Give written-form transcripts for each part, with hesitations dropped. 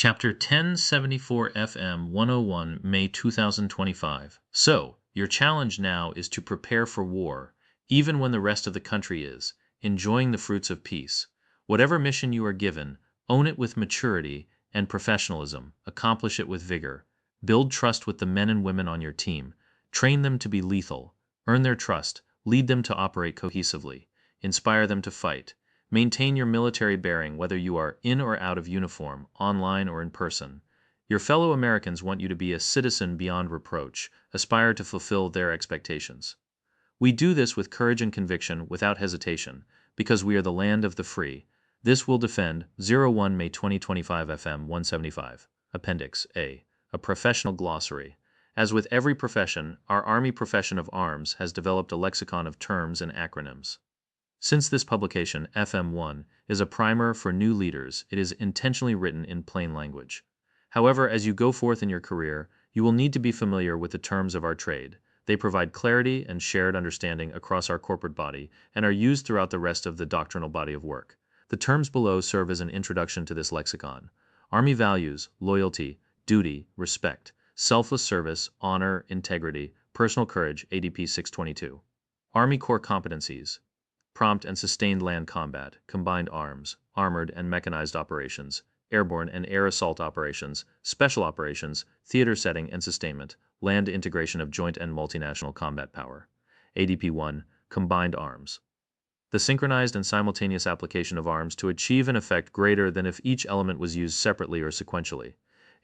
Chapter 1074 FM-101, May 2025. So, your challenge now is to prepare for war, even when the rest of the country is, enjoying the fruits of peace. Whatever mission you are given, own it with maturity and professionalism, accomplish it with vigor. Build trust with the men and women on your team. Train them to be lethal. Earn their trust. Lead them to operate cohesively. Inspire them to fight. Maintain your military bearing whether you are in or out of uniform, online or in person. Your fellow Americans want you to be a citizen beyond reproach. Aspire to fulfill their expectations. We do this with courage and conviction, without hesitation, because we are the land of the free. This will defend 01 May 2025 FM 175. Appendix A. A professional glossary. As with every profession, our Army profession of arms has developed a lexicon of terms and acronyms. Since this publication, FM-1, is a primer for new leaders, it is intentionally written in plain language. However, as you go forth in your career, you will need to be familiar with the terms of our trade. They provide clarity and shared understanding across our corporate body and are used throughout the rest of the doctrinal body of work. The terms below serve as an introduction to this lexicon. Army values: loyalty, duty, respect, selfless service, honor, integrity, personal courage, ADP 622. Army core competencies: prompt and sustained land combat, combined arms, armored and mechanized operations, airborne and air assault operations, special operations, theater setting and sustainment, land integration of joint and multinational combat power. ADP 1, combined arms. The synchronized and simultaneous application of arms to achieve an effect greater than if each element was used separately or sequentially.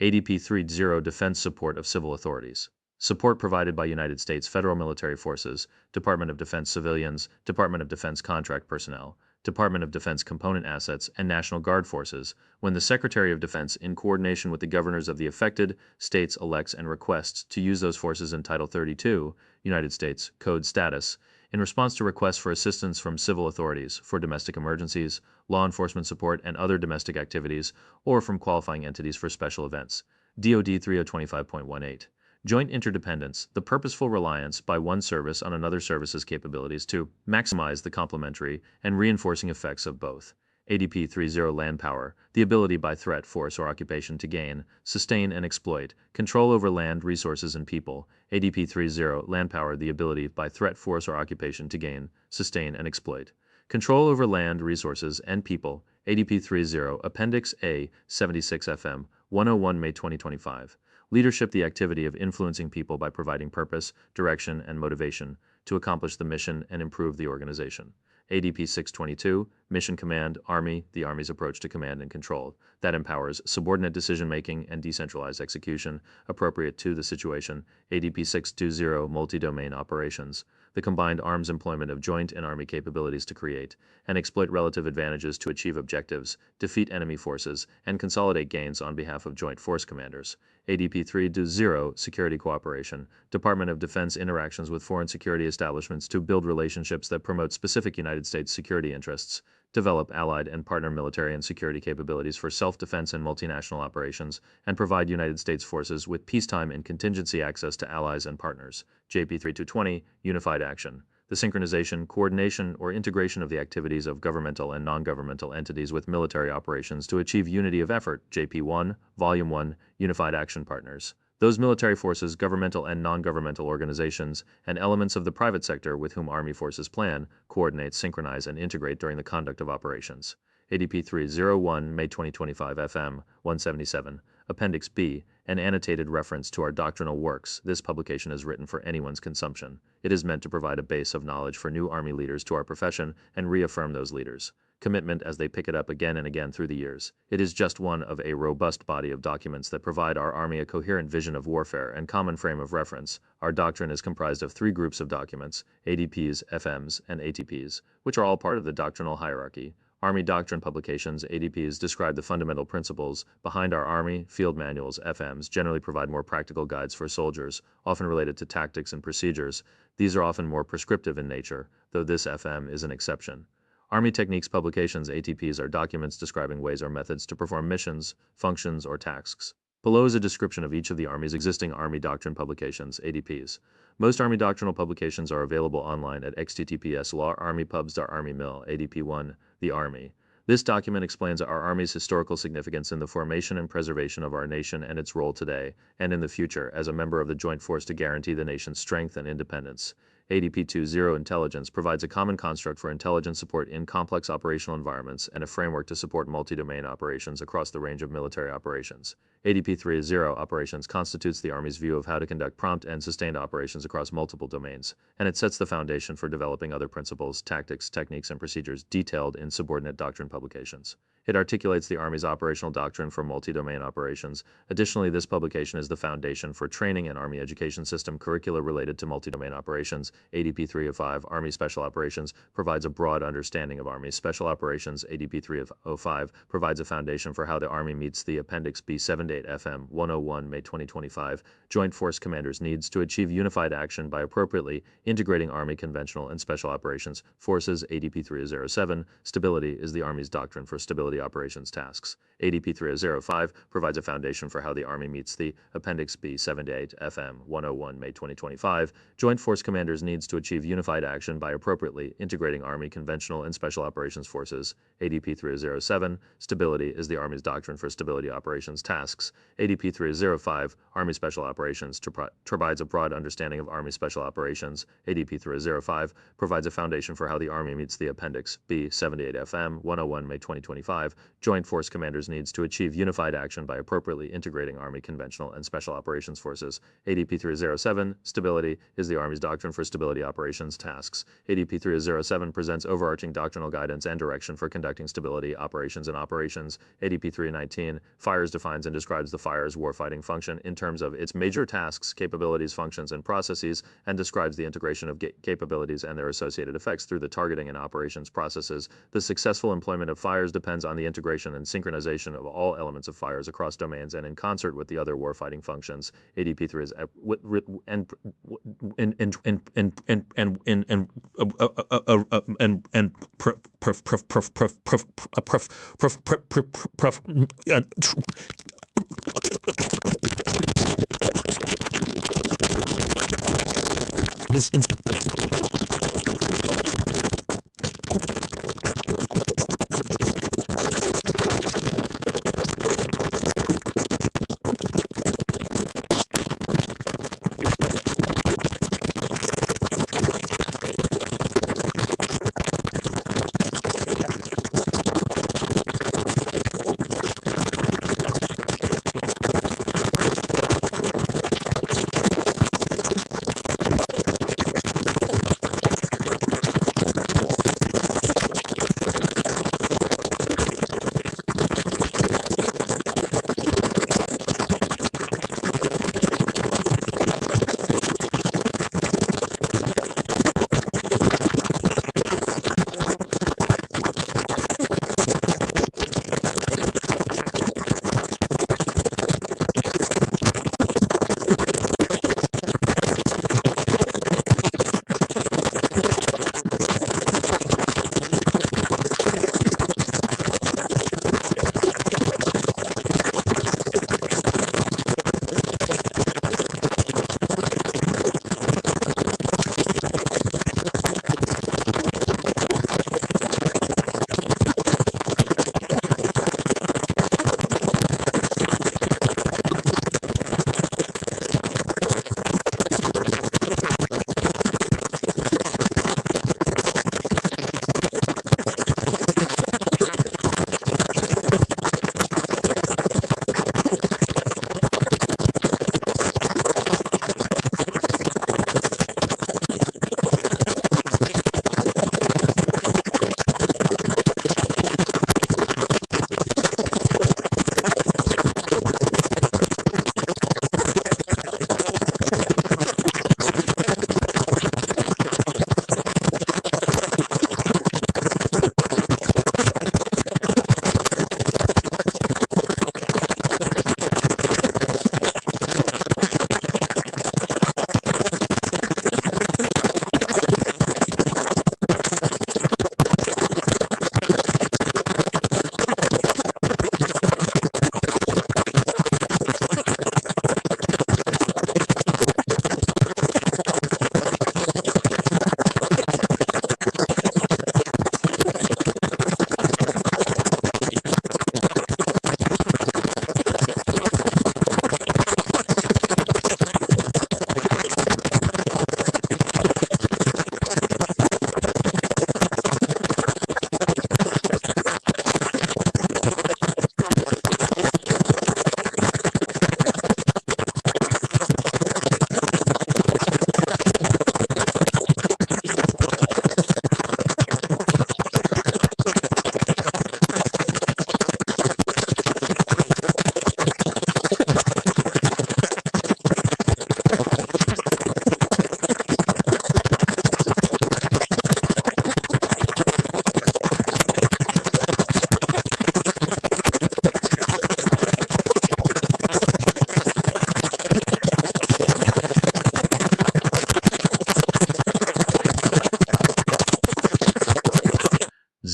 ADP 30, defense support of civil authorities. Support provided by United States Federal Military Forces, Department of Defense civilians, Department of Defense contract personnel, Department of Defense component assets, and National Guard forces, when the Secretary of Defense, in coordination with the governors of the affected states, elects and requests to use those forces in Title 32, United States Code status, in response to requests for assistance from civil authorities for domestic emergencies, law enforcement support, and other domestic activities, or from qualifying entities for special events. DoD 3025.18. Joint interdependence, the purposeful reliance by one service on another service's capabilities to maximize the complementary and reinforcing effects of both. ADP 30, land power, the ability by threat, force, or occupation to gain, sustain, and exploit control over land, resources, and people. ADP 30, land power, the ability by threat, force, or occupation to gain, sustain, and exploit control over land, resources, and people. ADP 30, Appendix A, 76 FM, 101 May 2025. Leadership, the activity of influencing people by providing purpose, direction, and motivation to accomplish the mission and improve the organization. ADP 622, Mission Command, Army, the Army's approach to command and control, that empowers subordinate decision-making and decentralized execution appropriate to the situation. ADP 620, multi-domain operations, the combined arms employment of joint and Army capabilities to create and exploit relative advantages to achieve objectives, defeat enemy forces, and consolidate gains on behalf of joint force commanders. ADP 320, security cooperation, Department of Defense interactions with foreign security establishments to build relationships that promote specific United States security interests, develop allied and partner military and security capabilities for self-defense and multinational operations, and provide United States forces with peacetime and contingency access to allies and partners. JP 3220, unified action, the synchronization, coordination, or integration of the activities of governmental and non-governmental entities with military operations to achieve unity of effort. JP 1, Volume 1, Unified Action Partners. Those military forces, governmental and non-governmental organizations, and elements of the private sector with whom Army forces plan, coordinate, synchronize, and integrate during the conduct of operations. ADP 301, May 2025 FM 177, Appendix B, an annotated reference to our doctrinal works. This publication is written for anyone's consumption. It is meant to provide a base of knowledge for new Army leaders to our profession and reaffirm those leaders' commitment as they pick it up again and again through the years. It is just one of a robust body of documents that provide our Army a coherent vision of warfare and common frame of reference. Our doctrine is comprised of three groups of documents: ADPs, FMs, and ATPs, which are all part of the doctrinal hierarchy. Army Doctrine publications, ADPs, describe the fundamental principles behind our Army. Field manuals, FMs, generally provide more practical guides for soldiers, often related to tactics and procedures. These are often more prescriptive in nature, though this FM is an exception. Army Techniques publications, ATPs, are documents describing ways or methods to perform missions, functions, or tasks. Below is a description of each of the Army's existing Army Doctrine publications, ADPs. Most Army doctrinal publications are available online at https://armypubs.armymil, ADP 1, the Army. This document explains our Army's historical significance in the formation and preservation of our nation and its role today and in the future as a member of the joint force to guarantee the nation's strength and independence. ADP 2.0 Intelligence provides a common construct for intelligence support in complex operational environments and a framework to support multi-domain operations across the range of military operations. ADP 3.0 Operations constitutes the Army's view of how to conduct prompt and sustained operations across multiple domains, and it sets the foundation for developing other principles, tactics, techniques, and procedures detailed in subordinate doctrine publications. It articulates the Army's operational doctrine for multi-domain operations. Additionally, this publication is the foundation for training and Army education system curricula related to multi-domain operations. ADP 3.05 Army Special Operations provides a broad understanding of Army Special Operations. ADP 3.05 provides a foundation for how the Army meets the Appendix B 78 FM-101 May 2025 Joint Force Commanders' needs to achieve unified action by appropriately integrating Army conventional and special operations forces. ADP 3.07 Stability is the Army's doctrine for stability operations tasks. ADP 3.05 provides a foundation for how the Army meets the Appendix B 78 FM-101 May 2025 Joint Force Commanders' needs to achieve unified action by appropriately integrating Army conventional and special operations forces. ADP 3.07 Stability is the Army's doctrine for stability operations tasks. ADP 3.05 Army Special Operations provides a broad understanding of Army Special Operations. ADP 3.05 provides a foundation for how the Army meets the Appendix B 78 FM-101 May 2025 Joint Force Commanders' needs to achieve unified action by appropriately integrating Army conventional and special operations forces. ADP 3.07 Stability is the Army's doctrine for stability operations tasks. ADP 3.07 presents overarching doctrinal guidance and direction for conducting stability operations and operations. ADP 3.19 Fires defines and describes the fire's warfighting function in terms of its major tasks, capabilities, functions, and processes, and describes the integration of capabilities and their associated effects through the targeting and operations processes. The successful employment of fires depends on the integration and synchronization of all elements of fires across domains and in concert with the other warfighting functions. ADP 3 is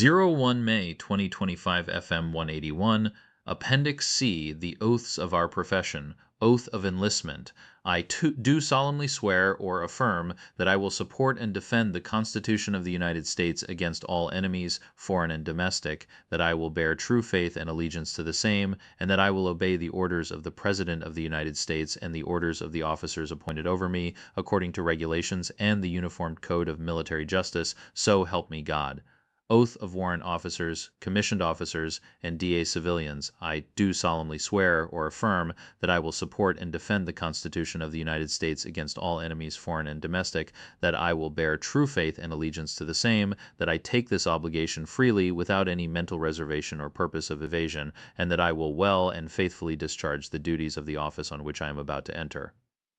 01 May 2025 FM 181, Appendix C, the oaths of our profession, oath of enlistment. Do solemnly swear or affirm that I will support and defend the Constitution of the United States against all enemies, foreign and domestic, that I will bear true faith and allegiance to the same, and that I will obey the orders of the President of the United States and the orders of the officers appointed over me, according to regulations and the Uniform Code of Military Justice, so help me God. Oath of warrant officers, commissioned officers, and DA civilians, I do solemnly swear or affirm that I will support and defend the Constitution of the United States against all enemies, foreign and domestic, that I will bear true faith and allegiance to the same, that I take this obligation freely without any mental reservation or purpose of evasion, and that I will well and faithfully discharge the duties of the office on which I am about to enter.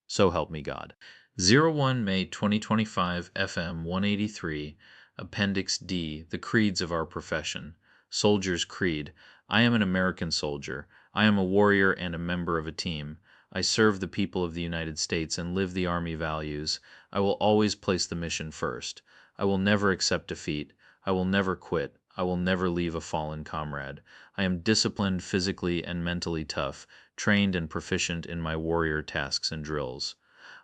So help me God. 01 May 2025 FM 183, Appendix D, the creeds of our profession. Soldier's Creed. I am an American soldier. I am a warrior and a member of a team. I serve the people of the United States and live the Army values. I will always place the mission first. I will never accept defeat. I will never quit. I will never leave a fallen comrade. I am disciplined, physically and mentally tough, trained and proficient in my warrior tasks and drills.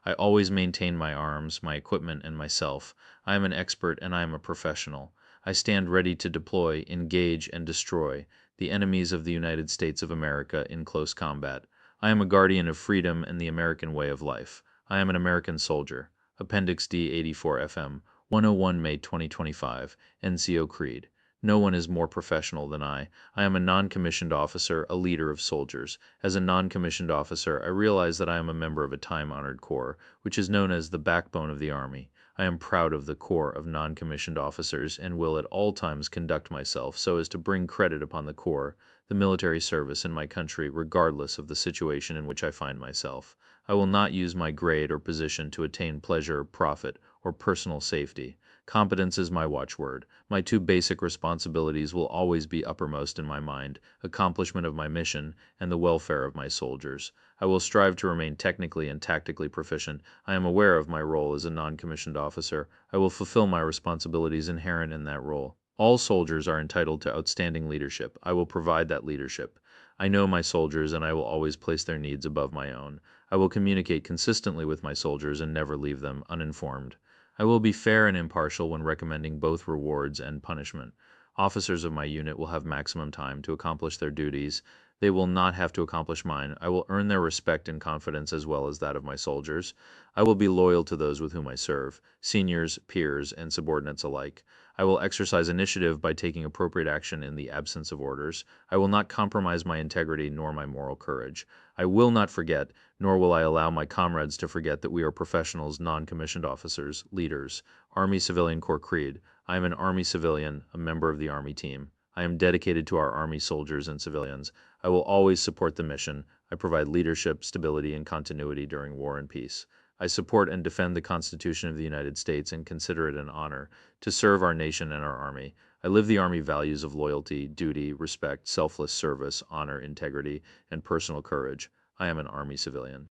I always maintain my arms, my equipment, and myself. I am an expert and I am a professional. I stand ready to deploy, engage, and destroy the enemies of the United States of America in close combat. I am a guardian of freedom and the American way of life. I am an American soldier. Appendix D 84 FM, 101 May 2025, NCO Creed. No one is more professional than I. I am a non-commissioned officer, a leader of soldiers. As a non-commissioned officer, I realize that I am a member of a time-honored corps, which is known as the backbone of the Army. I am proud of the corps of non-commissioned officers and will at all times conduct myself so as to bring credit upon the corps, the military service in my country, regardless of the situation in which I find myself. I will not use my grade or position to attain pleasure, profit, or personal safety. Competence is my watchword. My two basic responsibilities will always be uppermost in my mind: accomplishment of my mission and the welfare of my soldiers. I will strive to remain technically and tactically proficient. I am aware of my role as a non-commissioned officer. I will fulfill my responsibilities inherent in that role. All soldiers are entitled to outstanding leadership. I will provide that leadership. I know my soldiers and I will always place their needs above my own. I will communicate consistently with my soldiers and never leave them uninformed. I will be fair and impartial when recommending both rewards and punishment. Officers of my unit will have maximum time to accomplish their duties. They will not have to accomplish mine. I will earn their respect and confidence as well as that of my soldiers. I will be loyal to those with whom I serve, seniors, peers, and subordinates alike. I will exercise initiative by taking appropriate action in the absence of orders. I will not compromise my integrity nor my moral courage. I will not forget, nor will I allow my comrades to forget, that we are professionals, non-commissioned officers, leaders. Army Civilian Corps Creed. I am an Army civilian, a member of the Army team. I am dedicated to our Army soldiers and civilians. I will always support the mission. I provide leadership, stability, and continuity during war and peace. I support and defend the Constitution of the United States and consider it an honor to serve our nation and our Army. I live the Army values of loyalty, duty, respect, selfless service, honor, integrity, and personal courage. I am an Army civilian.